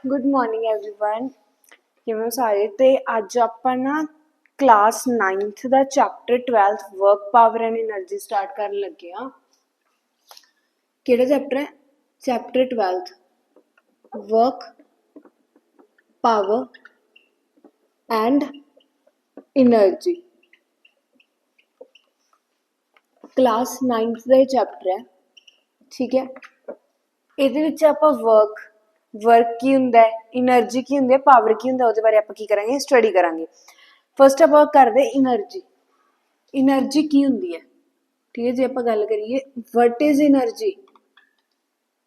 Good morning everyone. किवें हो सारे। ते अज आपां ना क्लास 9th दा chapter 12th work power and energy start करन लगे हाँ। किहड़ा चैप्टर है? Chapter 12th work power and energy. Class 9th ਦਾ चैप्टर है, ठीक है। ਇਹਦੇ ਵਿੱਚ ਆਪਾਂ वर्क की हुंदा है, एनर्जी की हुंदी है, पावर की हुंदा है, ਉਹਦੇ ਬਾਰੇ ਆਪਾਂ ਕੀ ਕਰਾਂਗੇ, ਸਟੱਡੀ ਕਰਾਂਗੇ। फस्ट ਆਪਾਂ ਕਰਦੇ एनर्जी। एनर्जी की हुंदी है, ठीक है। जे ਆਪਾਂ ਗੱਲ ਕਰੀਏ व्हाट इज एनर्जी,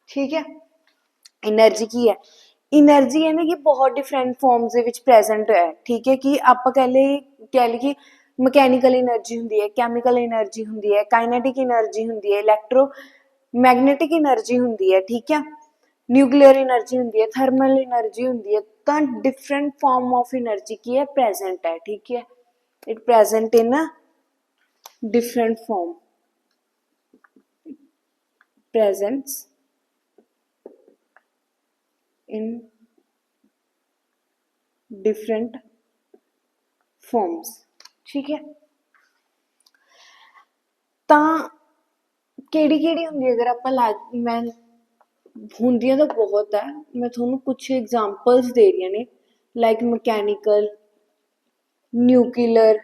ठीक है। एनर्जी की है, एनर्जी है ना कि बहुत डिफरेंट फॉर्म्स ਦੇ ਵਿੱਚ प्रेजेंट है, ठीक है। कि ਆਪਾਂ कह ਲਈ कि ਮਕੈਨੀਕਲ एनर्जी ਹੁੰਦੀ है, कैमिकल एनर्जी ਹੁੰਦੀ है, काइनेटिक एनर्जी ਹੁੰਦੀ है, इलैक्ट्रोमैग्नेटिक एनर्जी ਹੁੰਦੀ है, ठीक है। न्यूक्लियर एनर्जी ਹੁੰਦੀ है, थर्मल एनर्जी ਹੁੰਦੀ है। तो डिफरेंट फॉर्म ऑफ एनर्जी की है प्रेजेंट है, ठीक है। It present in different form, presents in different forms, ठीक है। तो केड़ी केड़ी हुंदी, अगर आप मैं ਹੁੰਦੀਆਂ ਤਾਂ बहुत है, मैं ਤੁਹਾਨੂੰ कुछ एग्जांपल्स दे रही ने, लाइक मकैनिकल, न्यूक्लियर,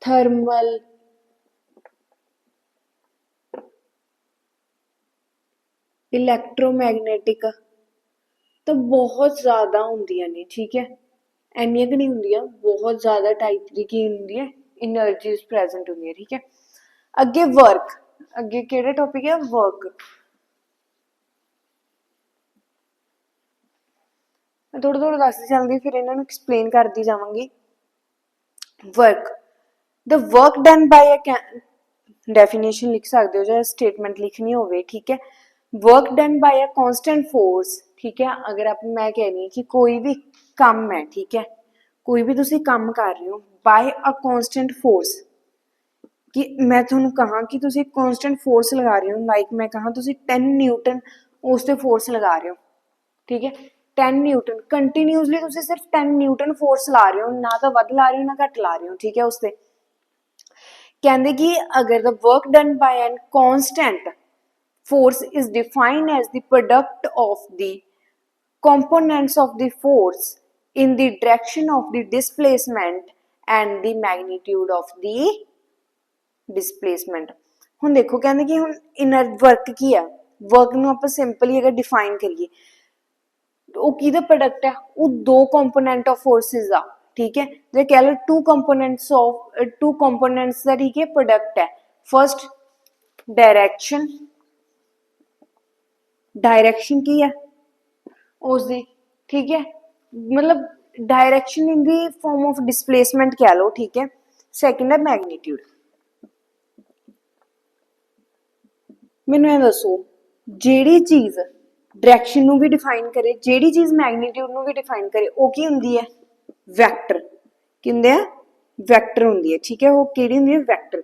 थर्मल, इलैक्ट्रोमैग्नेटिक, तो बहुत ज़्यादा होंदियां ने, ठीक है। इन्नियां कि नहीं होंदियां, बहुत ज़्यादा टाइप की की होंदी है एनर्जीज प्रेजेंट होंदी है, ठीक है। अगे वर्क, अगे केड़ा टॉपिक है, वर्क। मैं थोड़ा थोड़ा दसदी जाऊंगी, फिर इन्होंने एक्सप्लेन करती जाऊंगी। Work, the work done bye a definition लिख सकते हो जो स्टेटमेंट लिखनी होवे, ठीक है। Work done bye a constant force, ठीक है। अगर आप मैं कह रही हूँ कि कोई भी काम है, ठीक है, कोई भी तुसी काम कर रहे हो बाय अ कांस्टेंट फोर्स, कि मैं तुहानू कहा कि तुसी कांस्टेंट फोर्स लगा रहे हो, लाइक मैं कहा तुसी 10 न्यूटन उस ते फोर्स लगा रहे हो, ठीक है। 10 न्यूटन कंटीन्यूसली तुसी सिर्फ 10 न्यूटन फोर्स ला रहे हो, ना तो वध ला रहे हो ना घट ला रहे हो, ठीक है। उसते कहते कि अगर the work done by an constant force is defined as the product of the components of the force in the direction of the displacement and the magnitude of the displacement। ਹੁਣ देखो कहते कि ਹੁਣ इनर वर्क की है, work ਨੂੰ ਆਪਾਂ simply ਅਗਰ ਡਿਫਾਈਨ ਕਰੀਏ ਉਹ ਕਿਹਦਾ ਪ੍ਰੋਡਕਟ ਹੈ, ਉਹ ਦੋ ਕੰਪੋਨੈਂਟ ਆਫ ਫੋਰਸਿਸ ਦਾ, ठीक है। ਜੇ कह लो टू कंपोनेंट्स ਦਾ, ठीक है, प्रोडक्ट है। फर्स्ट डायरेक्शन, डायरेक्शन की है उसकी, ठीक है, मतलब direction in the form of displacement कह लो, ठीक है। सैकेंड है मैग्नीट्यूड। मैनू ये दसो, जेड़ी चीज डायरेक्शन नू भी डिफाइन करे, जेड़ी चीज मैग्नीट्यूड नू भी डिफाइन करे, वो की हुंदी है, वैक्टर। की हुंदे है, वैक्टर हुंदी है, ठीक है। वो केड़ी हुंदी है, वैक्टर।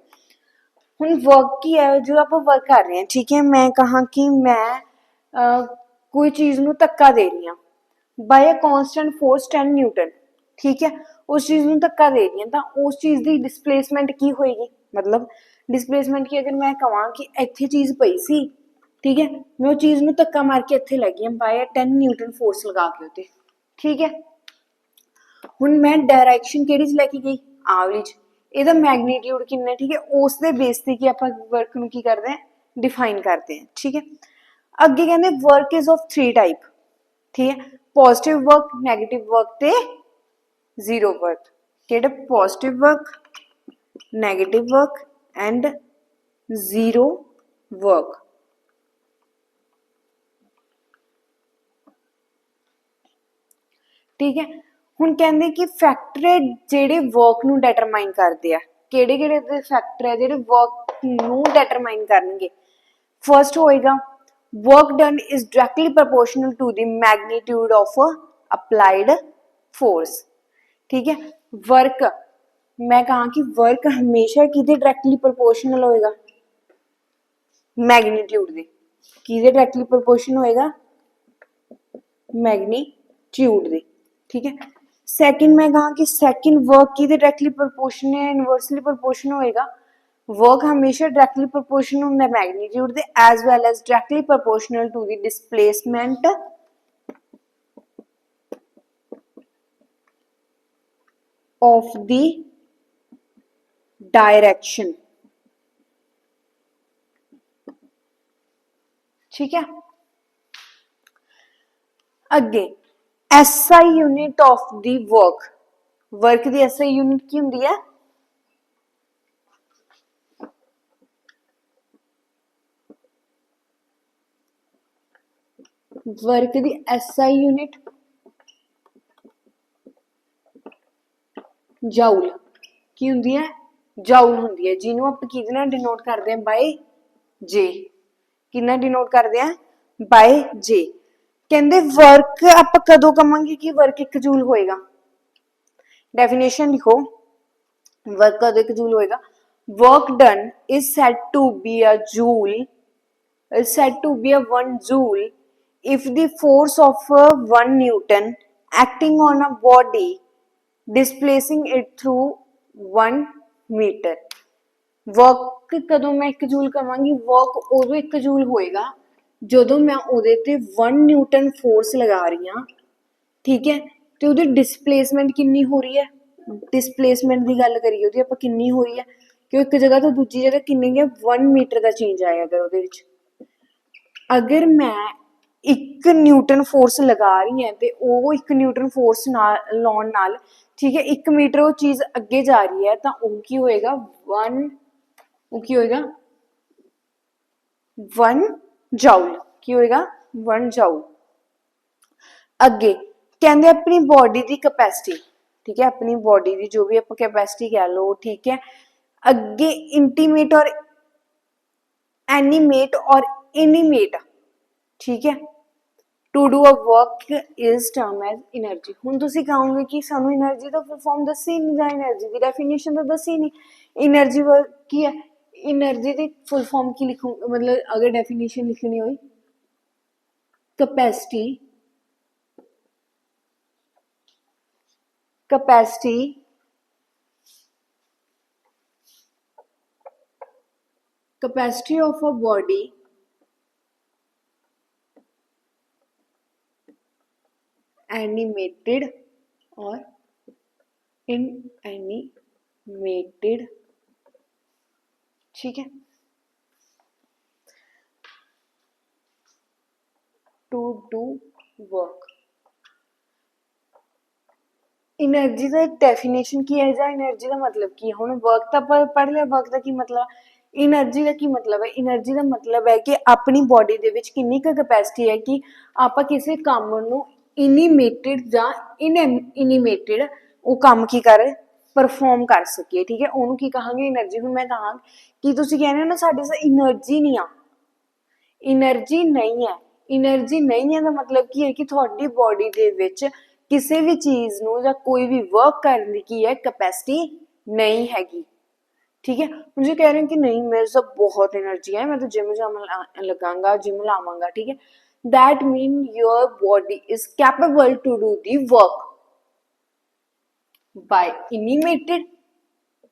हुण वर्क की है, जो आप वर्क कर रहे हैं, ठीक है। मैं कहा कि मैं कोई चीज़ नू धक्का दे रही हूँ by a constant force 10 newton, ठीक है। उस चीज़ नू धक्का दे रही हूँ, तो उस चीज़ की डिस्प्लेसमेंट की होएगी, मतलब डिस्प्लेसमेंट की अगर मैं कहां कि इत्थे चीज़ पई सी, ठीक है, मैं उस चीज़ नू धक्का मार के इत्थे लगी हूँ बाय 10 न्यूटन फोर्स लगा के उत्ते, ठीक है। हुण मैं डायरेक्शन केड़ी च लैके गई, आवली च, ਇਹਦਾ मैग्नीट्यूड किन्ना है, ठीक है। उस दे बेस ते कि आपां वर्क नू की करदे हैं, डिफाइन करते हैं, ठीक है। अगे कहते वर्क इज ऑफ 3 टाइप, ठीक है। पॉजिटिव वर्क, नैगेटिव वर्क ते जीरो वर्क। केड़ा? Positive work, negative work and zero work, ठीक है। हुण कहते कि फैक्टर जेड़े वर्क नू डिटरमाइन करते हैं, केड़े केड़े फैक्टर है जेड़े वर्क नू डिटरमाइन करनगे। फर्स्ट होएगा work done is directly proportional to the magnitude of applied force, ठीक है। वर्क मैं कहा कि वर्क हमेशा किदे डायरेक्टली प्रोपोर्शनल होएगा, मैग्नीट्यूड दे। किदे डायरेक्टली प्रोपोर्शन होएगा, मैगनीट्यूड दे। ठीक है, सैकेंड मैं कहा कि सैकेंड वर्क की डायरैक्टली प्रोपोर्शनल या इनवर्सली प्रोपोर्शनल होएगा। वर्क हमेशा डायरैक्टली प्रोपोर्शनल होंगे मैगनीट्यूड दे as well as directly proportional to the displacement of the direction. ठीक है, अगे SI unit of the work, work दी SI यूनिट की होंदी है वर्क दी SI यूनिट जाउल की होंदी है, जाउल होंदी है, जिन्हों आप किहदे नाल डिनोट करते हैं बाय जे। कितना डिनोट करते हैं बाय जे। कहते वर्क आप कदों कहांगे कि वर्क 1 जूल होएगा, डेफिनेशन लिखो, वर्क कदों 1 जूल होएगा। Work done is said to be a joule, is said to be a 1 joule if the force of 1 Newton acting on a body displacing it through 1 meter। Work कदों मैं 1 joule कहांगी, work उदों 1 joule होएगा ਜਦੋਂ मैं ਉਹਦੇ ਤੇ 1 Newton force लगा रही हाँ। ठीक है, तो ਉਹਦੀ डिस्प्लेसमेंट कितनी हो रही है, डिस्प्लेसमेंट की गल करिए ਉਹਦੀ ਆਪਾਂ कितनी हो रही है कि एक जगह तो दूसरी जगह कितने गया 1 मीटर का चेंज आया अगर ਉਹਦੇ ਵਿੱਚ। अगर मैं 1 न्यूटन फोर्स लगा रही है तो वो 1 न्यूटन फोर्स लाने नाल ठीक है 1 मीटर वो चीज अगे जा रही है तो वो की होएगा 1 जाउल की होएगा 1 जाउल। अगे कहते अपनी बॉडी की कैपेसिटी, ठीक है, अपनी बॉडी की जो भी आप कैपेसिटी कह लो, ठीक है। अगे इंटीमेट और एनिमेट और इनिमेट, ठीक है, to do a work is term as energy. हुण तुसीं कहोगे कि सानू एनर्जी तो फुल फॉर्म दसी नहीं, जां एनर्जी की डेफिनेशन तो दसी नहीं, एनर्जी वर्क की है, एनर्जी की फुल फॉर्म की लिखूँ, मतलब अगर डेफिनेशन लिखनी हो capacity, capacity capacity of a body animated और इनएनिमेटेड। ठीक है, टू डू वर्क। एनर्जी का डेफिनेशन की है या एनर्जी का मतलब की है, हुण वर्क तो आप पढ़ लिया, वर्क का की मतलब, एनर्जी का की मतलब है, एनर्जी का मतलब है कि अपनी बॉडी दे विच कितनी कैपेसिटी है कि आप किसी काम नूं इनिमेटेड जां इनएनिमेटेड वो काम की कर परफॉर्म कर सकिए। ठीक है, उन्होंने की कहांगे एनर्जी। हुण मैं कहां कि तुसीं कहने हो ना साडे च एनर्जी नहीं आ, एनर्जी नहीं है, एनर्जी नहीं है का मतलब की है कि थोड़ी बॉडी दे विच किसी भी चीज नूं जां कोई भी वर्क करने की है कैपेसिटी नहीं हैगी। ठीक है, मुझे कह रहे हैं कि नहीं मेरे से बहुत एनर्जी है, मैं तो जिम लगांगा, जिम लावांगा। ठीक है, that mean your body is capable to do the work by inanimated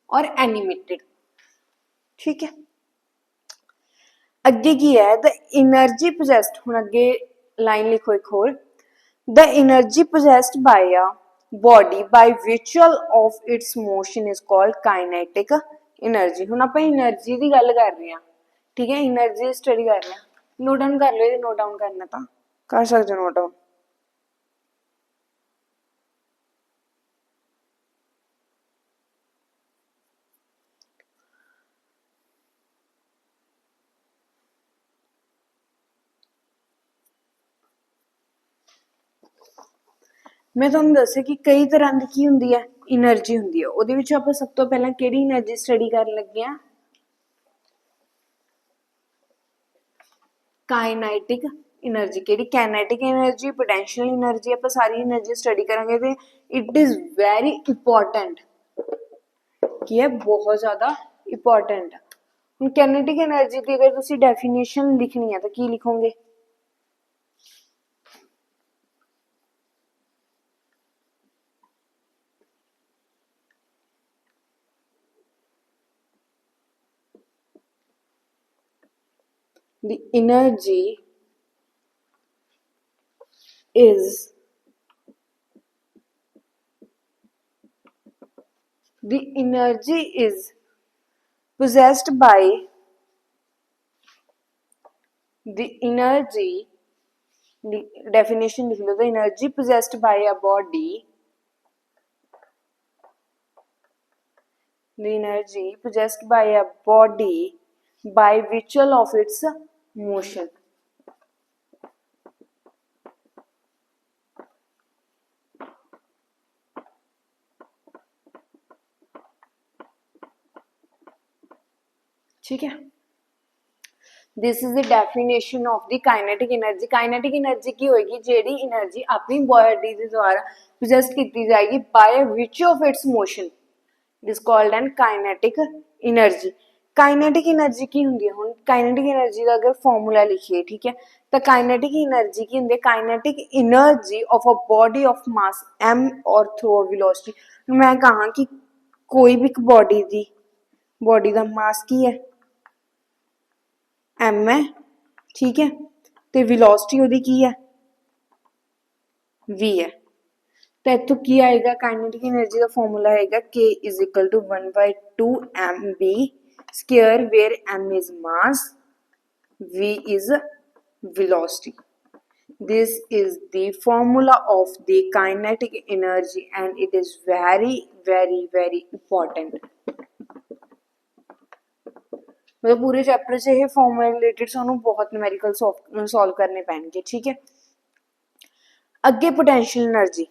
और एनिमेटेड। ठीक है, अगे की है द एनर्जी पोजेस्ड, हुण अगे लाइन लिखो एक होर, the energy possessed by a body by virtue of its motion is called kinetic energy। हुण आपां एनर्जी की गल कर रहे हैं, ठीक है, एनर्जी स्टडी कर रहे हैं। नोट डाउन कर लो, नोट डाउन करना तो कर सकते हो नोट डाउन। मैं तुहानूं दस्सिया कि कई तरह की की हुंदी है एनर्जी हुंदी है, उहदे विच आपां सब तो पहला किहड़ी एनर्जी स्टडी करन लगे हां, काइनेटिक एनर्जी। किहड़ी काइनेटिक एनर्जी, पोटेंशियल एनर्जी, आपां सारी एनर्जी स्टडी करांगे ते इट इज वेरी इंपॉर्टेंट, कि है बहुत ज़्यादा इंपॉर्टेंट। हुण काइनेटिक एनर्जी की अगर तुसीं डेफिनेशन लिखनी है तो की लिखोगे, the energy is the energy is possessed by the energy, the definition लिख लो, the energy possessed by a body, the energy possessed by a body by virtue of its motion. ठीक है, this is the definition of the kinetic energy. Kinetic energy की होगी JD energy अपनी body के द्वारा poses की जाएगी by which of its motion, it is called an kinetic energy. Kinetic energy की होंगी है, हुण काइनेटिक एनर्जी का अगर फॉर्मूला लिखिए, ठीक है, तो काइनेटिक एनर्जी की होंगी kinetic energy of a body of mass m और थ्रू वेलोसिटी। मैं कहा कि कोई भी बॉडी का मास की है m है, ठीक है, तो वेलोसिटी ਉਹਦੀ ਕੀ ਹੈ v है। तो इतों की आएगा काइनेटिक एनर्जी का फॉर्मूला आएगा k is equal to 1/2 mv square where m is mass, v is velocity. This is the formula of the kinetic energy and it is very very very important. मतलब पूरे chapter से ये formula related सानू बहुत numerical solve करने पैणगे, ठीक है। अगे पोटेंशियल एनर्जी,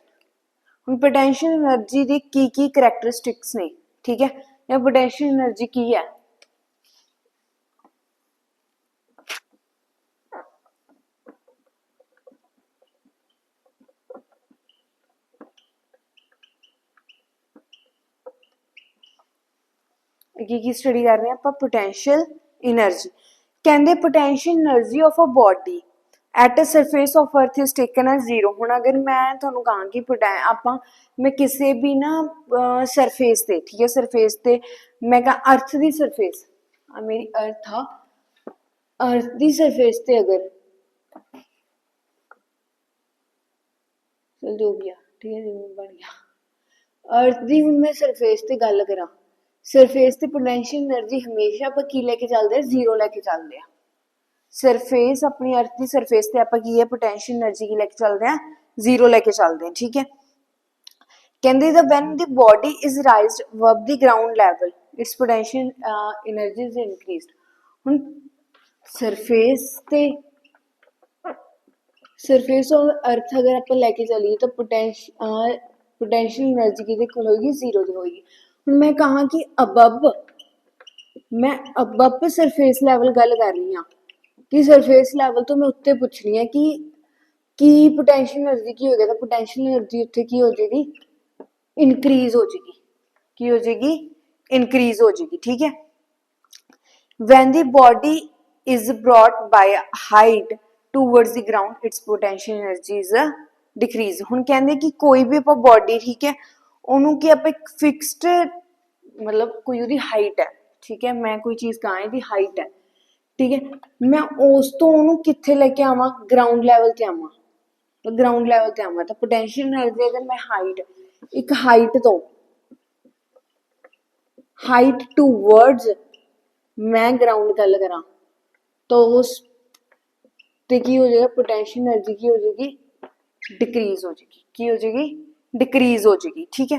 हम पोटेंशियल एनर्जी दी की करैक्टरिस्टिक्स ने, ठीक है, ये पोटेंशियल एनर्जी की है, की स्टडी कर रहे हैं आप पोटेंशियल एनर्जी। कहते potential energy of a body at a surface of earth is taken as zero. हुण अगर मैं तुहानूं कहां कि आपां मैं किसी भी ना सरफेस ते, ठीक है, सरफेस ते मैं कहां अर्थ दी सरफेस, मेरी अर्थ आ, अर्थ दी सरफेस ते अगर चल जो भी आ, ठीक है, जिवें बन गया अर्थ दी हुण मैं सरफेस ते गल करां, सरफेस ते पोटेंशियल एनर्जी हमेशा आप की लेके चलते हैं जीरो लेके चलते हैं। सरफेस अपनी अर्थ की सरफेस ते आप की है पोटेंशियल एनर्जी की लेके चलते हैं जीरो लेके चलते हैं, ठीक है। कहते the when the body is राइज्ड above the ground level it's potential energy is increased. हुण सरफेस और अर्थ अगर आप लेके चलिए तो पोटेंशियल एनर्जी की होगी जीरो की होगी। मैं कहा कि अबब, मैं अबब सरफेस लैवल गल कर रही हाँ कि सरफेस लैवल तो मैं उत्ते पुछ रही हाँ कि पोटेंशियल एनर्जी की होगी, तो पोटेंशियल एनर्जी उत्ते की हो जाएगी इनक्रीज हो जाएगी, की हो जाएगी इनक्रीज हो जाएगी, ठीक है। When the body is brought by height towards the ground it's potential energy is decrease. हुण कहंदे कि कोई भी आप बॉडी, ठीक है, ਉਹਨੂੰ कि आप एक फिक्स्ड मतलब कोई ਉਹਦੀ हाइट है, ठीक है, मैं कोई चीज़ कहाँ ਇਹਦੀ हाइट है, ठीक है, मैं उस तो ਉਹਨੂੰ कित्थे लेके आवां ग्राउंड लैवल ते आवां, तो ग्राउंड लैवल ते आवां तो पोटेंशियल एनर्जी अगर मैं हाइट एक हाइट टूवर्ड्स मैं ग्राउंड गल करा तो उस ते की हो जाएगा पोटेंशियल एनर्जी की हो जाएगी डिक्रीज हो जाएगी, की हो जाएगी डिक्रीज हो जाएगी, ठीक है।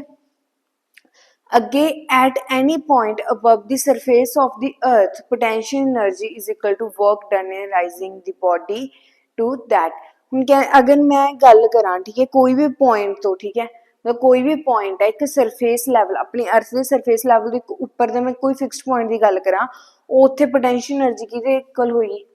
अगे at any point above the surface of the earth potential energy is equal to work done in raising the body to that. हुण क्या अगर मैं गल करा, ठीक है, कोई भी पॉइंट तो, ठीक है, मतलब कोई भी पॉइंट है एक सरफेस लैवल अपनी अर्थ के सरफेस लैवल के उपर मैं कोई फिक्सड पॉइंट की गल करा उत्थे पोटेंशियल एनर्जी की इक्वल होगी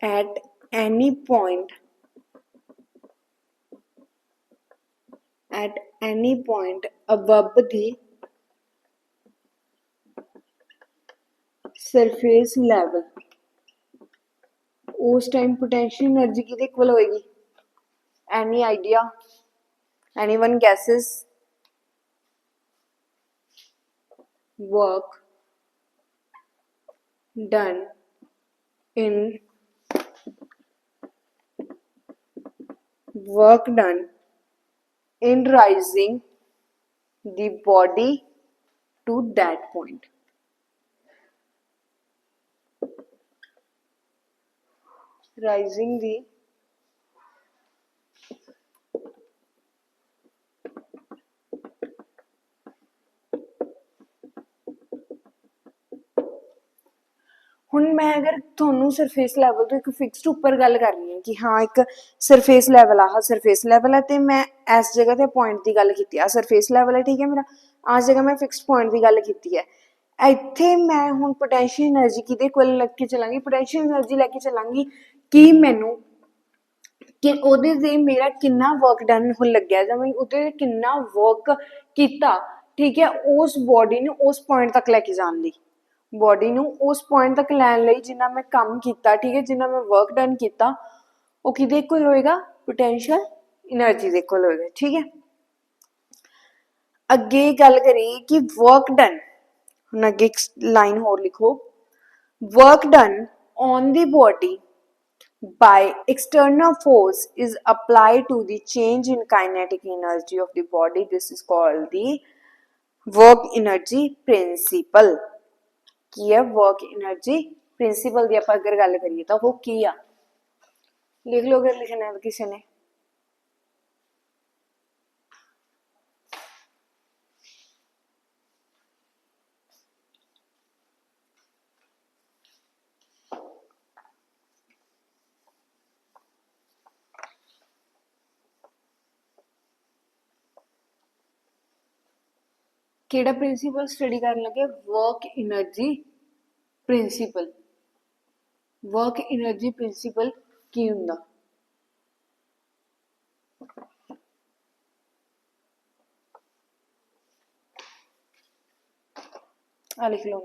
at any point any point above the surface level, उस टाइम पोटेंशियल एनर्जी किहदे इक्वल होएगी? Any idea? Anyone gases? Work done in work done in rising the body to that point. Rising the ਹੁਣ ਮੈਂ ਅਗਰ ਤੁਹਾਨੂੰ surface level ਤੋਂ ਇੱਕ fixed ਉੱਪਰ ਗੱਲ ਕਰ ਰਹੀ ਹਾਂ ਕਿ ਹਾਂ ਇੱਕ ਸਰਫੇਸ ਲੈਵਲ ਆਹ ਸਰਫੇਸ ਲੈਵਲ ਹੈ ਤੇ ਮੈਂ ਇਸ ਜਗ੍ਹਾ ਤੇ ਪੁਆਇੰਟ ਦੀ ਗੱਲ ਕੀਤੀ ਆ ਸਰਫੇਸ ਲੈਵਲ ਹੈ ਠੀਕ ਹੈ ਮੇਰਾ ਆਹ ਜਗ੍ਹਾ ਮੈਂ ਫਿਕਸਡ ਪੁਆਇੰਟ ਦੀ ਗੱਲ ਕੀਤੀ ਹੈ ਇੱਥੇ ਮੈਂ ਹੁਣ ਪੋਟੈਂਸ਼ੀਅਲ એનર્ਜੀ ਕਿਹਦੇ ਕੋਲ ਲੈ ਕੇ ਚੱਲਾਂਗੀ ਪੋਟੈਂਸ਼ੀਅਲ એનર્ਜੀ ਲੈ ਕੇ ਚੱਲਾਂਗੀ ਕਿ ਮੈਨੂੰ ਕਿ ਉਹਦੇ ਤੇ ਮੇਰਾ ਕਿੰਨਾ ਵਰਕ ਡਨ ਹੁਣ ਲੱਗਿਆ ਜਾਂ ਮੈਂ ਉਹਦੇ ਤੇ ਕਿੰਨਾ ਵਰਕ ਕੀਤਾ ਠੀਕ ਹੈ ਉਸ ਬੋਡੀ ਨੂੰ ਉਸ ਪੁਆਇੰਟ ਤੱਕ ਲੈ ਕੇ ਜਾਣ ਲਈ ਬੋਡੀ ਨੂੰ ਉਸ ਪੁਆਇੰਟ ਤੱਕ ਲੈਣ ਲਈ ਜਿੰਨਾ ਮੈਂ ਕੰਮ ਕੀਤਾ ਠੀਕ ਹੈ ਜਿੰਨਾ ਮੈਂ ਵਰਕ ਡਨ ਕੀਤਾ ਉਹ ਕਿਹਦੇ ਇਕੁਅਲ ਹੋਏਗਾ ਪੋਟੈਂਸ਼ੀਅਲ એનર્ਜੀ ਦੇ ਇਕੁਅਲ ਹੋਏਗਾ ਠੀਕ ਹੈ ਅੱਗੇ ਗੱਲ ਕਰੀਏ ਕਿ ਵਰਕ ਡਨ ਹੁਣ ਅੱਗੇ ਇੱਕ ਲਾਈਨ ਹੋਰ ਲਿਖੋ work done on the body by external force is applied to the change in kinetic energy of the body. This is called the work energy principle. ਕੀ ਹੈ work energy principle ਦੀ ਆਪਾਂ ਅਗਰ ਗੱਲ ਕਰੀਏ ਤਾਂ ਉਹ ਕੀ ਆ ਲਿਖ ਲਓ ਅਗਰ ਲਿਖਣਾ ਹੈ ਕਿਸੇ ਨੇ ਕਿਹੜਾ ਪ੍ਰਿੰਸੀਪਲ ਸਟੱਡੀ ਕਰਨ ਲੱਗੇ work energy principle work energy principle ਕੀ ਹੁੰਦਾ ਆ ਲਿਖ ਲਓ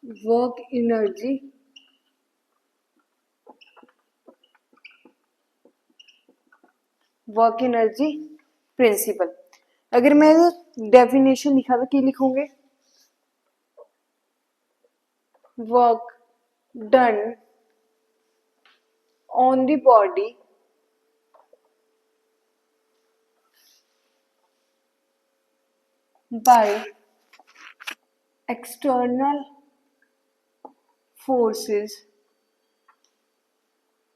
ਮੈਂ work energy work energy principle अगर मैं डेफिनेशन लिखा तो क्या लिखोगे work done on the body by external forces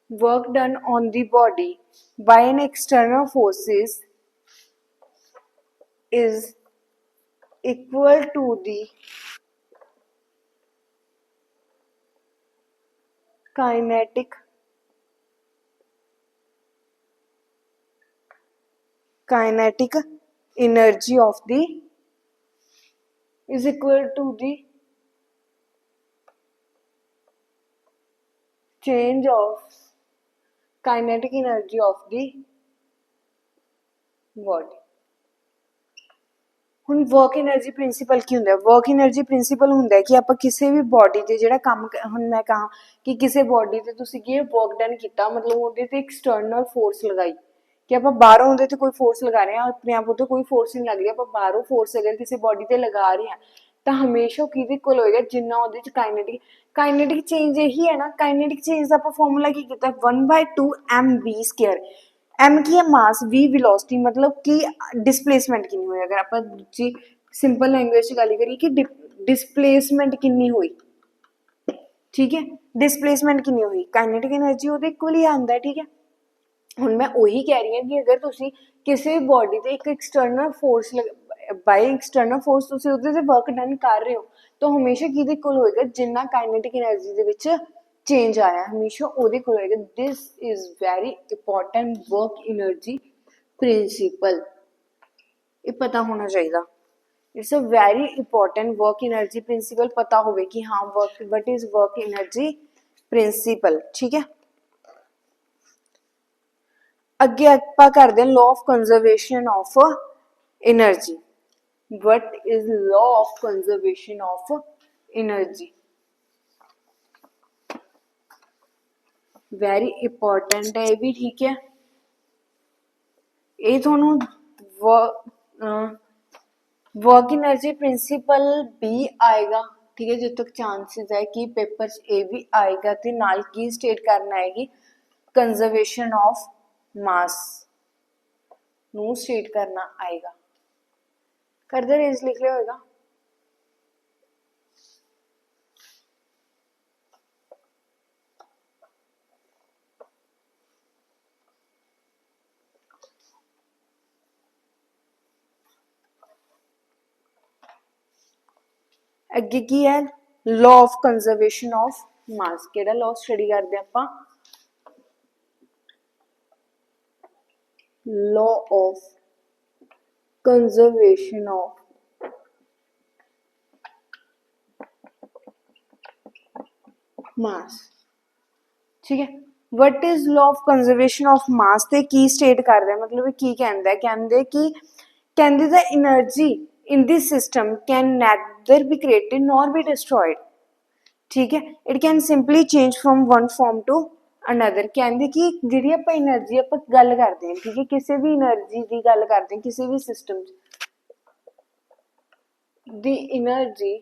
work done on the body by an external forces is equal to the kinetic energy of the is equal to the change of kinetic energy of the body ਹੁਣ work energy principle ਕੀ ਹੁੰਦਾ ਹੈ work energy principal ਹੁੰਦਾ ਹੈ ਕਿ ਆਪਾਂ ਕਿਸੇ ਵੀ body ਤੇ ਜਿਹੜਾ ਕੰਮ ਹੁਣ ਮੈਂ ਕਹਾਂ ਕਿ ਕਿਸੇ ਬੋਡੀ ਤੇ ਤੁਸੀਂ ਕੀ ਵਰਕ ਡਨ ਕੀਤਾ ਮਤਲਬ ਉਹਦੇ ਤੇ ਐਕਸਟਰਨਲ ਫੋਰਸ ਲਗਾਈ ਕਿ ਆਪਾਂ ਬਾਹਰੋਂ ਉਹਦੇ ਤੇ ਕੋਈ ਫੋਰਸ ਲਗਾ ਰਹੇ ਹਾਂ ਆਪਣੇ ਆਪ ਉੱਤੇ ਕੋਈ ਫੋਰਸ ਨਹੀਂ ਲੱਗ ਰਹੀ ਆਪਾਂ ਬਾਹਰੋਂ ਫੋਰਸ ਅਗਰ ਕਿਸੇ ਬੋਡੀ ਤੇ ਲਗਾ ਰਹੇ ਹਾਂ ਤਾਂ ਹਮੇਸ਼ਾ ਕਿਹਦੇ ਕੋਲ ਹੋਏਗਾ ਜਿੰਨਾ ਉਹਦੇ ਚ ਕਾਈਨੇਟਿਕ ਚੇਂਜ ਇਹੀ ਹੈ ਨਾ ਕਾਈਨੇਟਿਕ ਚੇਂਜ ਦਾ ਆਪਾਂ ਫਾਰਮੂਲਾ ਕੀ ਕੀਤਾ 1/2 mv²। m ਕੀ ਹੈ ਮਾਸ v ਵੈਲੋਸਿਟੀ ਮਤਲਬ ਕਿ ਡਿਸਪਲੇਸਮੈਂਟ ਕਿੰਨੀ ਹੋਈ ਅਗਰ ਆਪਾਂ ਦੂਜੀ ਸਿੰਪਲ ਲੈਂਗੁਏਜ ਚ ਗੱਲ ਕਰੀਏ ਕਿ ਡਿਸਪਲੇਸਮੈਂਟ ਕਿੰਨੀ ਹੋਈ ਠੀਕ ਹੈ ਡਿਸਪਲੇਸਮੈਂਟ ਕਿੰਨੀ ਹੋਈ ਕਾਈਨੇਟਿਕ એનર્ਜੀ ਉਹਦੇ ਇਕੁਅਲ ਹੀ ਆਉਂਦਾ ਠੀਕ ਹੈ ਹੁਣ ਮੈਂ ਉਹੀ ਕਹਿ ਰਹੀ ਹਾਂ ਕਿ ਅਗਰ ਤੁਸੀਂ ਕਿਸੇ ਬੋਡੀ ਤੇ ਇੱਕ ਐਕਸਟਰਨਲ ਫੋਰਸ ਬਾਈ ਐਕਸਟਰਨਲ ਫੋਰਸ ਤੁਸੀਂ ਉਹਦੇ ਤੇ ਵਰਕ ਡਨ ਕਰ ਰਹੇ ਹੋ ਤਾਂ ਹਮੇਸ਼ਾ ਕਿਹਦੇ ਕੋਲ ਹੋਏਗਾ ਜਿੰਨਾ ਕਾਈਨੇਟਿਕ એનર્ਜੀ ਦੇ ਵਿੱਚ ਚੇਂਜ ਆਇਆ ਹਮੇਸ਼ਾ ਉਹਦੇ ਕੋਲ ਹੋਏਗਾ this is very important work energy principal ਇਹ ਪਤਾ ਹੋਣਾ ਚਾਹੀਦਾ it's a very important work energy principal पता होवे कि हाँ work what is work energy principal ठीक है ਅੱਗੇ ਆਪਾਂ ਕਰਦੇ ਹਾਂ law of conservation of energy. What is law of conservation of energy? Very important है ये भी, ठीक है। ये ਤੁਹਾਨੂੰ वर्क एनर्जी प्रिंसिपल भी आएगा, ठीक है, जब तक चांसेस है कि पेपर च ए भी आएगा ते नाल की स्टेट करना आएगी कंजर्वेशन ऑफ मास नू स्टेट करना आएगा। कर दे रेज लिख लिया होगा। अगे की है law of conservation of mass. केड़ा लॉ स्टडी करते हैं आपां? Law of conservation of mass, ठीक है। What is law of conservation of mass ते की स्टेट करदा है, मतलब की कहंदा है, कहंदे कि कहंदे the energy in this system can neither be created nor be destroyed, ठीक है। it can simply change from one form to another। कहंदे कि जिहड़ी आपां एनर्जी आपां गल करदे हैं, ठीक है, किसी भी एनर्जी की गल करदे हैं किसी भी system the energy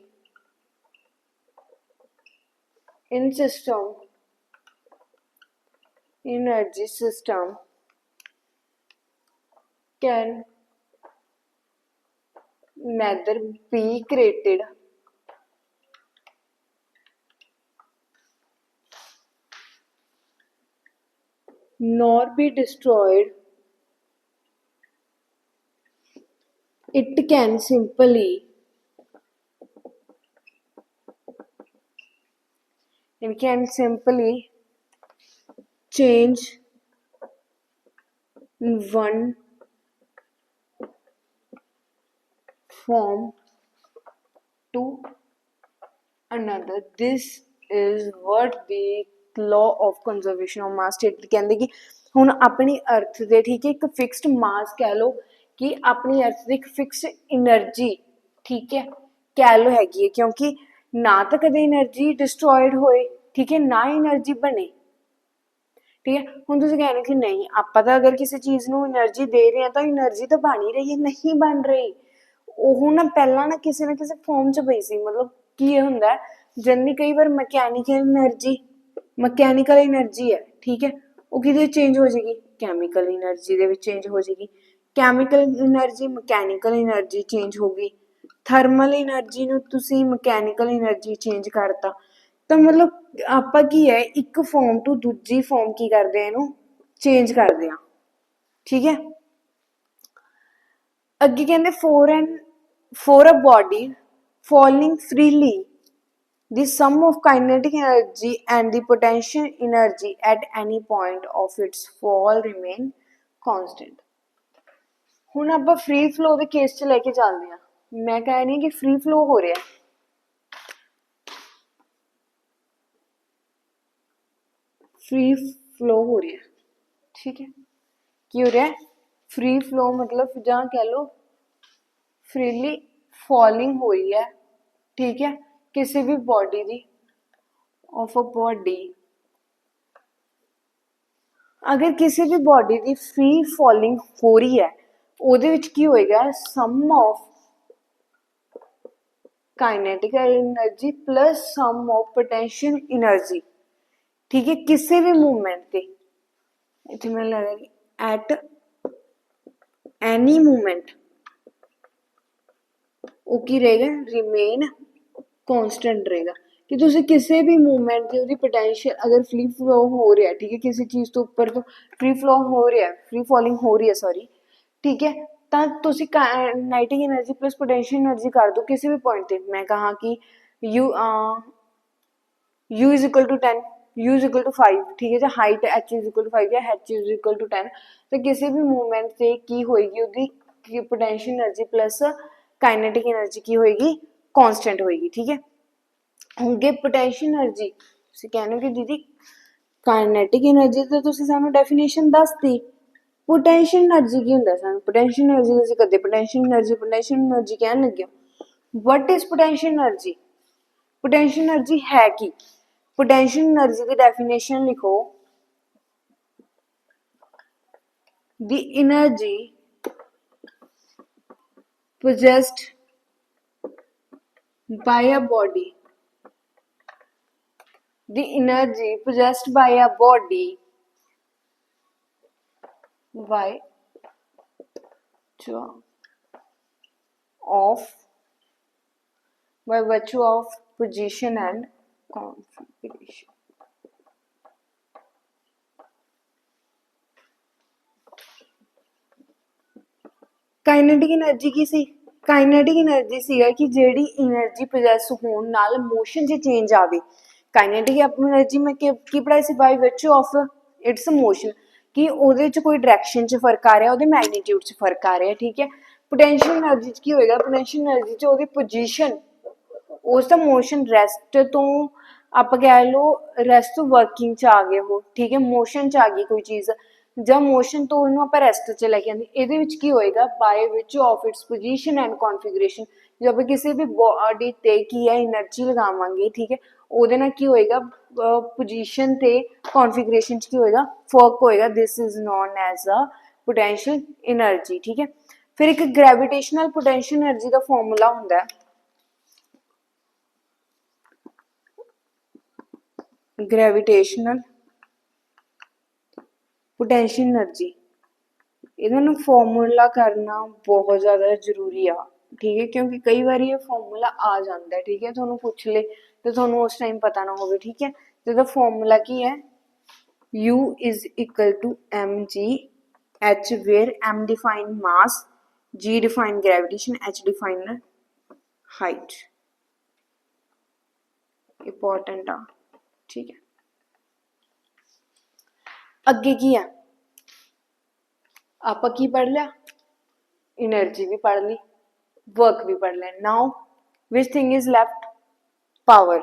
in energy system can neither be created nor be destroyed, it can simply change one form to another। this is what the law of conservation of mass state कहंदे कि हुण अपनी अर्थ दे, ठीक है, एक fixed mass कह लो कि अपनी अर्थ दे एक फिक्स्ड एनर्जी, ठीक है, कह लो हैगी है, क्योंकि ना तो कदे एनर्जी डिस्ट्रॉयड होए, ठीक है, ना एनर्जी बने, ठीक है। हुण तुसीं कहना कि नहीं आपां तां अगर किसी चीज़ नूं एनर्जी दे रहे हैं तो एनर्जी तो बन ही रही है, नहीं बन रही, ਉਹ ਨਾ ਪਹਿਲਾਂ ਨਾ ਕਿਸੇ ਫਾਰਮ 'ਚ ਪਈ ਸੀ। ਮਤਲਬ ਕੀ ਇਹ ਹੁੰਦਾ ਜਨਰਲੀ ਕਈ ਵਾਰ ਮਕੈਨੀਕਲ એનર્ਜੀ ਹੈ, ਠੀਕ ਹੈ, ਉਹ ਕਿਹਦੇ ਵਿੱਚ ਚੇਂਜ ਹੋ ਜਾਏਗੀ? ਕੈਮੀਕਲ એનર્ਜੀ ਦੇ ਵਿੱਚ ਚੇਂਜ ਹੋ ਜਾਏਗੀ। Chemical energy mechanical energy change ਹੋ ਗਈ। ਥਰਮਲ એનર્ਜੀ ਨੂੰ ਤੁਸੀਂ ਮਕੈਨੀਕਲ એનર્ਜੀ ਚੇਂਜ ਕਰਤਾ, ਤਾਂ ਮਤਲਬ ਆਪਾਂ ਕੀ ਹੈ ਇੱਕ ਫਾਰਮ ਟੂ ਦੂਜੀ ਫਾਰਮ ਕੀ ਕਰਦੇ ਆ ਇਹਨੂੰ ਚੇਂਜ ਕਰਦੇ ਆ, ਠੀਕ ਹੈ। ਅੱਗੇ ਕਹਿੰਦੇ for a body falling freely, the sum of kinetic energy and the potential energy at any point of its fall remain constant। ਹੁਣ ਆਪਾਂ free flow ਦੇ ਕੇਸ 'ਚ ਲੈ ਕੇ ਚੱਲਦੇ ਹਾਂ। ਮੈਂ ਕਹਿ ਰਹੀ ਕਿ free flow ਹੋ ਰਿਹਾ, free flow ਹੋ ਰਿਹਾ, ठीक है। ਕੀ ਹੋ ਰਿਹਾ? free flow मतलब ਜਾਂ कह लो फ्रीली फॉलिंग हुई है, ठीक है, किसी भी body the of a body. अगर किसी भी बॉडी दी फ्री फॉलिंग हो रही है ਉਹਦੇ ਵਿੱਚ ਕੀ ਹੋਏਗਾ? Sum of kinetic energy plus sum of potential energy, ठीक है, किसी भी मूवमेंट ते इत्थे मैं लगा एट एनी मूवमेंट ਉਹ ਕੀ ਰਹੇਗਾ? ਰਿਮੇਨ ਕੌਨਸਟੈਂਟ ਰਹੇਗਾ। ਕਿ ਤੁਸੀਂ ਕਿਸੇ ਵੀ ਮੂਵਮੈਂਟ ਦੀ ਉਹਦੀ ਪੋਟੈਂਸ਼ੀਅਲ ਅਗਰ ਫ੍ਰੀ ਫਲੋ ਹੋ ਰਿਹਾ, ਠੀਕ ਹੈ, ਕਿਸੇ ਚੀਜ਼ ਤੋਂ ਉੱਪਰ ਤੋਂ ਫ੍ਰੀ ਫਲੋ ਹੋ ਰਿਹਾ, ਫ੍ਰੀ ਫੋਲਿੰਗ ਹੋ ਰਹੀ ਹੈ ਸੌਰੀ, ਠੀਕ ਹੈ, ਤਾਂ ਤੁਸੀਂ ਕਾਇਨੈਟਿਕ एनर्जी प्लस पोटेंशियल एनर्जी कर दो किसी भी पॉइंट पे। मैं कहा कि u is equal to 10, u is equal to 5, ठीक है, जो height h is equal to 5 या h इज इक्वल टू 10, तो किसी भी मूवमेंट से की होएगी ਉਹਦੀ potential energy plus kinetic energy की होएगी? कांस्टेंट होएगी, ठीक है। होंगे पोटेंशियल एनर्जी, ਤੁਸੀਂ ਕਹਿੰਦੇ ਕਿ ਦੀਦੀ काइनेटिक एनर्जी तो तुसीं सानू डेफिनेशन दस दी, पोटेंशियल एनर्जी की होंगे सर पोटेंशियल एनर्जी तुम कदे पोटेंशियल एनर्जी कहन लगे हो what is potential energy potential energy है कि पोटेंशियल एनर्जी की डेफिनेशन लिखो the energy possessed by a body the energy possessed by a body by virtue of position and configuration kinetic energy ਕੀ ਸੀ kinetic energy ਸੀਗਾ ਕਿ ਜਿਹੜੀ energy ਪੋਜੈਸ ਹੋਣ ਨਾਲ ਮੋਸ਼ਨ 'ਚ ਚੇਂਜ ਆਵੇ ਕਾਈਨੈਟਿਕ એનર્ਜੀ ਮੈਂ ਕੀ ਪੜਾਈ ਸੀ ਬਾਈ virtue of ਇਟਸ ਮੋਸ਼ਨ ਕਿ ਉਹਦੇ 'ਚ ਕੋਈ ਡਾਇਰੈਕਸ਼ਨ 'ਚ ਫਰਕ ਆ ਰਿਹਾ ਉਹਦੇ ਮੈਗਨੀਟਿਊਡ 'ਚ ਫਰਕ ਆ ਰਿਹਾ ਠੀਕ ਹੈ ਪੋਟੈਂਸ਼ੀਅਲ એનર્ਜੀ 'ਚ ਕੀ ਹੋਏਗਾ ਪੋਟੈਂਸ਼ੀਅਲ એનર્ਜੀ 'ਚ ਉਹਦੀ ਪੋਜੀਸ਼ਨ ਉਸ ਦਾ ਮੋਸ਼ਨ ਰੈਸਟ ਤੋਂ ਆਪਾਂ ਕਹਿ ਲਓ ਰੈਸਟ ਵਰਕਿੰਗ 'ਚ ਆ ਗਏ ਉਹ ਠੀਕ ਹੈ ਮੋਸ਼ਨ 'ਚ ਆ ਗਈ ਕੋਈ ਚੀਜ਼ ਜਾਂ ਮੋਸ਼ਨ ਤੋਂ ਉਹਨੂੰ ਆਪਾਂ ਰੈਸਟ 'ਚ ਲੈ ਕੇ ਆਉਂਦੇ ਇਹਦੇ ਵਿੱਚ ਕੀ ਹੋਏਗਾ bye which of its position and configuration ਜੇ ਆਪਾਂ ਕਿਸੇ ਵੀ ਬੋਡੀ ਤੇ ਕੀ ਹੈ એનર્ਜੀ ਲਗਾਵਾਂਗੇ ਠੀਕ ਹੈ ਉਹਦੇ ਨਾਲ ਕੀ ਹੋਏਗਾ ਪੋਜੀਸ਼ਨ ਤੇ ਕਨਫੀਗਰੇਸ਼ਨ 'ਚ ਕੀ ਹੋਏਗਾ ਫਰਕ ਹੋਏਗਾ this is known as a potential energy ਠੀਕ ਹੈ ਫਿਰ ਇੱਕ ਗ੍ਰੈਵਿਟੇਸ਼ਨਲ ਪੋਟੈਂਸ਼ੀਅਲ એનર્ਜੀ ਦਾ ਫਾਰਮੂਲਾ ਹੁੰਦਾ ਹੈ ਗ੍ਰੈਵਿਟੇਸ਼ਨਲ पोटेंशियल एनर्जी इन्होंने फॉर्मूला करना बहुत ज़्यादा जरूरी आ ठीक है क्योंकि कई बार ये फॉर्मूला आ जाता है ठीक है थोनों पूछ ले तो थोनों उस टाइम पता ना हो ठीक है तो इसका फॉर्मूला की है U is equal to m g h where m define mass g define gravitation h define height important आ ठीक है ਅੱਗੇ ਕੀ ਆ ਆਪਾਂ ਕੀ ਪੜ੍ਹ ਲਿਆ એનર્ਜੀ ਵੀ ਪੜ੍ਹ ਲਈ ਵਰਕ ਵੀ ਪੜ੍ਹ ਲਿਆ now which thing is left power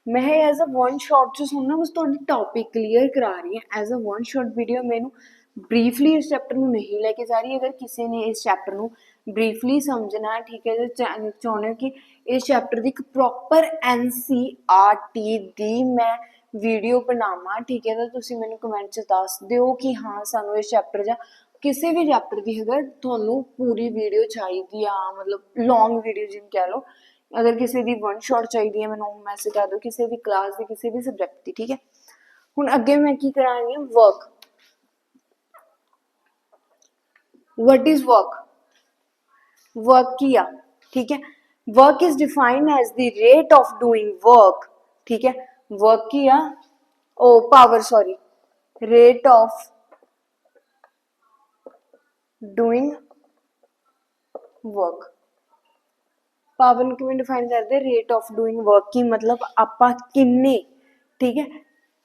ਮੈਂ ਐਜ਼ ਅ ਵਨ ਸ਼ਾਟ ਚ ਸੁਣਨਾ ਬਸ ਤੁਹਾਡੀ ਟੌਪਿਕ ਕਲੀਅਰ ਕਰਾ ਰਹੀ ਹਾਂ as a one shot video ਮੈਨੂੰ ਬਰੀਫਲੀ ਇਸ ਚੈਪਟਰ ਨੂੰ ਨਹੀਂ ਲੈ ਕੇ ਜਾ ਰਹੀ ਅਗਰ ਕਿਸੇ ਨੇ ਇਸ ਚੈਪਟਰ ਨੂੰ ਬਰੀਫਲੀ ਸਮਝਣਾ ਠੀਕ ਹੈ ਜੇ ਚਾਹੁੰਦੇ ਹੋ ਕਿ ਇਸ ਚੈਪਟਰ ਦੀ ਇੱਕ ਪ੍ਰੋਪਰ NCERT ਦੀ ਮੈਂ ਵੀਡੀਓ ਬਣਾਵਾਂ ਠੀਕ ਹੈ ਤਾਂ ਤੁਸੀਂ ਮੈਨੂੰ ਕਮੈਂਟ 'ਚ ਦੱਸ ਦਿਓ ਕਿ ਹਾਂ ਸਾਨੂੰ ਇਸ ਚੈਪਟਰ ਜਾਂ ਕਿਸੇ ਵੀ ਚੈਪਟਰ ਦੀ ਅਗਰ ਤੁਹਾਨੂੰ ਪੂਰੀ ਵੀਡੀਓ ਚਾਹੀਦੀ ਆ ਮਤਲਬ ਲੌਂਗ ਵੀਡੀਓ ਜਿਵੇਂ ਕਹਿ ਲਓ ਅਗਰ ਕਿਸੇ ਦੀ ਵਨ ਸ਼ਾਟ ਚਾਹੀਦੀ ਹੈ ਮੈਨੂੰ ਮੈਸੇਜ ਕਰ ਦਿਓ ਕਿਸੇ ਵੀ ਕਲਾਸ ਦੀ ਕਿਸੇ ਵੀ ਸਬਜੈਕਟ ਦੀ ਠੀਕ ਹੈ ਹੁਣ ਅੱਗੇ ਮੈਂ ਕੀ ਕਰਾਂਗੀ work what is work work ਕੀ ਆ ਠੀਕ ਹੈ work is defined as the rate of doing work ਠੀਕ ਹੈ work ਕੀ ਆ oh power sorry rate of doing work power ਨੂੰ ਕਿਵੇਂ ਡਿਫਾਈਨ ਕਰਦੇ ਰੇਟ ਆਫ ਡੂਇੰਗ ਵਰਕ ਕੀ ਮਤਲਬ ਆਪਾਂ ਕਿੰਨੇ ਠੀਕ ਹੈ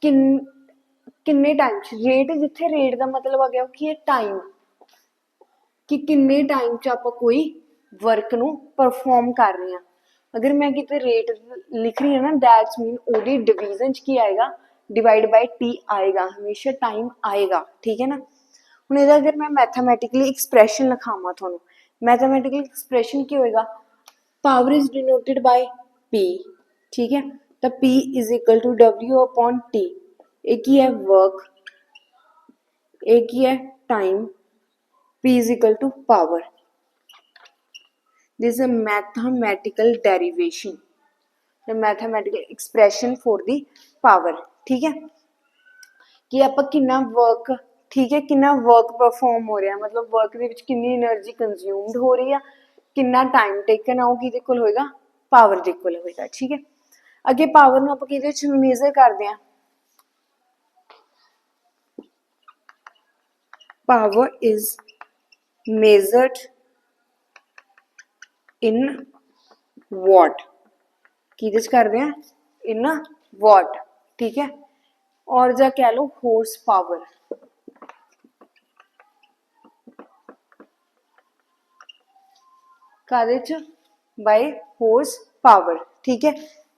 ਕਿੰਨੇ ਟਾਈਮ ਰੇਟ ਜਿੱਥੇ ਰੇਟ ਦਾ ਮਤਲਬ ਆ ਗਿਆ ਕਿ ਇਹ ਟਾਈਮ ਕਿ ਕਿੰਨੇ ਟਾਈਮ 'ਚ ਆਪਾਂ ਕੋਈ ਵਰਕ ਨੂੰ ਪਰਫਾਰਮ ਕਰ ਰਹੇ ਹਾਂ ਅਗਰ ਮੈਂ ਕਿਤੇ ਰੇਟ ਲਿਖ ਰਹੀ ਹਾਂ ਨਾ ਦੈਟਸ ਮੀਨ ਉਹਦੀ ਡਿਵੀਜ਼ਨ 'ਚ ਕੀ ਆਏਗਾ डिवाइड बाय टी आएगा हमेशा टाइम आएगा ठीक है ना ਹੁਣ ਇਹਦਾ अगर मैं मैथमेटिकली एक्सप्रैशन लिखावा थोनों मैथमेटिकली एक्सप्रैशन की होएगा power is denoted by P ठीक है तो P is equal to W upon T एक ही है वर्क एक ही है time P is equal to power this is a mathematical derivation the mathematical expression for the power ठीक है कि आप कितना वर्क ठीक है कितना वर्क परफॉर्म हो रहा मतलब वर्क ਦੇ ਵਿੱਚ ਕਿੰਨੀ એનર્ਜੀ ਕੰਜ਼ਿਊਮਡ ਹੋ ਰਹੀ ਆ ਕਿੰਨਾ ਟਾਈਮ ਟੇਕਨ ਆ ਉਹ ਕਿਹਦੇ ਕੋਲ ਹੋਏਗਾ ਪਾਵਰ ਦੇ ਕੋਲ ਹੋਏਗਾ ਠੀਕ ਹੈ ਅੱਗੇ ਪਾਵਰ ਨੂੰ ਆਪਾਂ ਕਿਹਦੇ ਵਿੱਚ ਮੇਜ਼ਰ ਕਰਦੇ ਆ power is measured in watt किहदे च करदे आ इन watt ठीक है और जा कह लो हॉर्स पावर कादे च बाय हॉर्स पावर ठीक है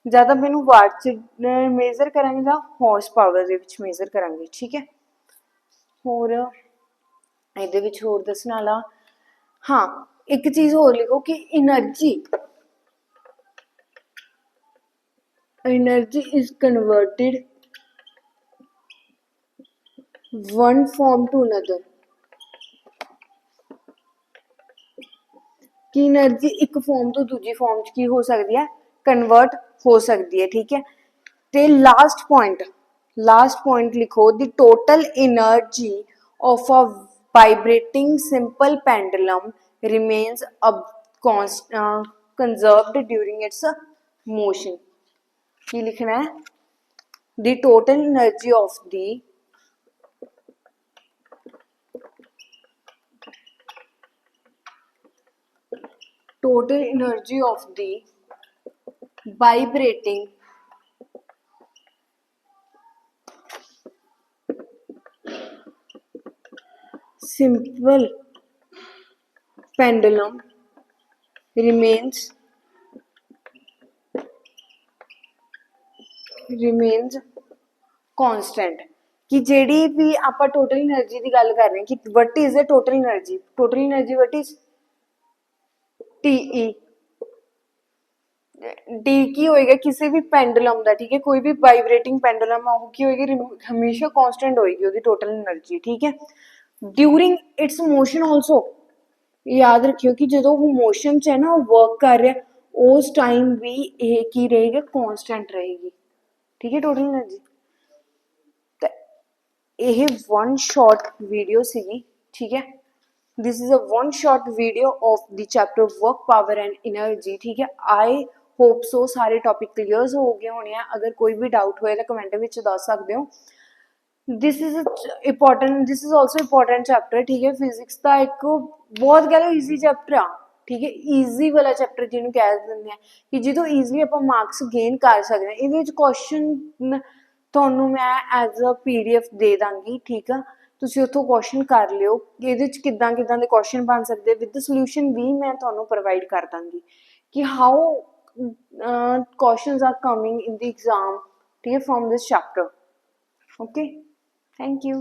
ज्यादा मैनू वाट च मेजर करांगे या हॉर्स पावर दे विच मेजर करांगे ठीक है और ਇਹਦੇ ਵਿੱਚ ਹੋਰ ਦੱਸਣ ਵਾਲਾ, ਹਾਂ ਇੱਕ ਚੀਜ਼ ਹੋਰ ਲਿਖੋ ਕਿ energy is converted one form to another, कि एनर्जी एक फॉर्म तो दूजी फॉर्म च की हो सकती है, कन्वर्ट हो सकती है, ठीक है। ते लास्ट पॉइंट लिखो, the total energy of a vibrating simple pendulum remains conserved during its motion. की लिखना है, the total energy of the total energy of the vibrating simple pendulum remains constant। कि ਜਿਹੜੀ ਵੀ ਆਪਾਂ ਟੋਟਲ એનર્ਜੀ ਦੀ ਗੱਲ ਕਰ ਰਹੇ ਹਾਂ ਕਿ what is the total energy what is TE D की होएगा किसी भी पेंडुलम का, ठीक है, कोई भी वाइब्रेटिंग पेंडुलम है वो की होएगी हमेशा कांस्टेंट होएगी उसकी टोटल एनर्जी, ठीक है। ड्यूरिंग इट्स मोशन आल्सो याद रखियो कि जो वो मोशन च है ना, वर्क कर रहा है उस टाइम भी ये की रहेगी, कांस्टेंट रहेगी, ठीक है, टोटल एनर्जी। तो ये वन शॉर्ट वीडियो सीगी, ठीक है, this is a one short video of the chapter work power and energy, ठीक है। आई होप सो सारे टॉपिक क्लीयर हो गए होने हैं। अगर कोई भी डाउट होए तो कमेंट में दस सकते हो। This is important, this is also important chapter, ठीक है। फिजिक्स का एक बहुत कह लो ईजी चैप्टर आ, ठीक है, ईजी वाला चैप्टर जिन्होंने कह देंगे कि जितों ईजली आप मार्क्स गेन कर सकते हैं। ये क्वेश्चन ਤੁਹਾਨੂੰ मैं एज अ PDF दे ਦਾਂਗੀ, ठीक है, ਤੁਸੀਂ ਉੱਥੋਂ ਕੁਐਸਚਨ ਕਰ ਲਿਓ ਕਿ ਇਹਦੇ ਚ ਕਿੱਦਾਂ ਕਿੱਦਾਂ ਦੇ ਕੁਐਸਚਨ ਬਣ ਸਕਦੇ, ਵਿਦ ਸੋਲੂਸ਼ਨ ਵੀ ਮੈਂ ਤੁਹਾਨੂੰ ਪ੍ਰੋਵਾਈਡ ਕਰ ਦਾਂਗੀ ਕਿ how questions are coming in the exam, ठीक है, from this chapter। Okay, thank you।